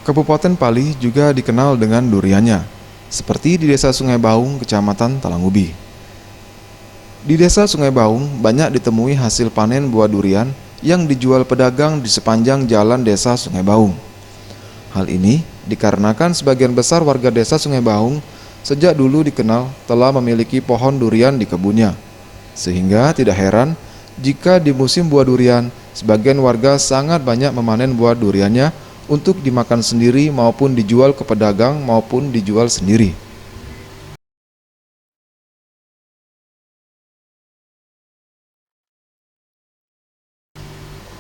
Kabupaten Pali juga dikenal dengan duriannya, seperti di Desa Sungai Baung, Kecamatan Talangubi. Di Desa Sungai Baung banyak ditemui hasil panen buah durian yang dijual pedagang di sepanjang jalan Desa Sungai Baung. Hal ini dikarenakan sebagian besar warga Desa Sungai Baung sejak dulu dikenal telah memiliki pohon durian di kebunnya. Sehingga tidak heran jika di musim buah durian, sebagian warga sangat banyak memanen buah duriannya untuk dimakan sendiri maupun dijual ke pedagang maupun dijual sendiri.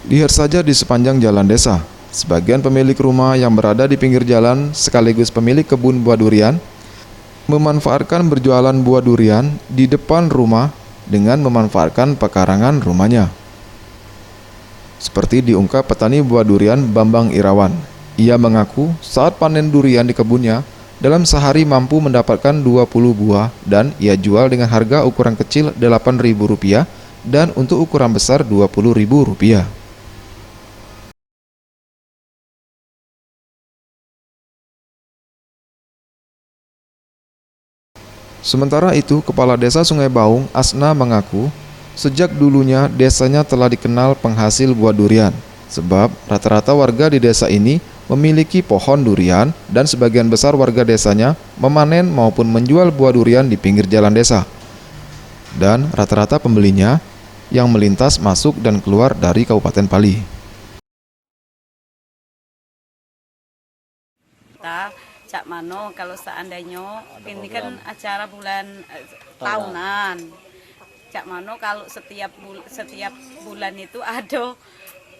Lihat saja di sepanjang jalan desa, sebagian pemilik rumah yang berada di pinggir jalan sekaligus pemilik kebun buah durian memanfaatkan berjualan buah durian di depan rumah dengan memanfaatkan pekarangan rumahnya. Seperti diungkap petani buah durian Bambang Irawan. Ia mengaku saat panen durian di kebunnya, dalam sehari mampu mendapatkan 20 buah dan ia jual dengan harga ukuran kecil Rp8.000 dan untuk ukuran besar Rp20.000. Sementara itu, Kepala Desa Sungai Baung, Asna, mengaku sejak dulunya desanya telah dikenal penghasil buah durian, sebab rata-rata warga di desa ini memiliki pohon durian dan sebagian besar warga desanya memanen maupun menjual buah durian di pinggir jalan desa. Dan rata-rata pembelinya yang melintas masuk dan keluar dari Kabupaten Pali. Kita Cak Mano kalau seandainya ini kan acara bulan tahunan. Cak Mano kalau setiap bulan itu ada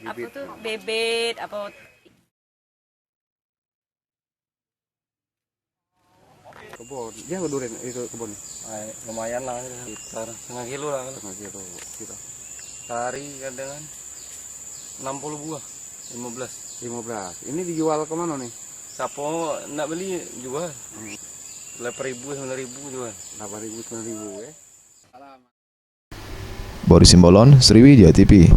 apa tuh bebet apa Kebun, dia durian itu kebun. Lumayan lah, sekitar setengah kilo lah. Setengah kilo kita. Sehari kadang 60 buah, 15. 15. Ini dijual ke mana nih? Siapa nak beli jual. 8.000, 9.000 jual. 8.000, 9.000 ya. Boris Simbolon, Sriwijaya TV.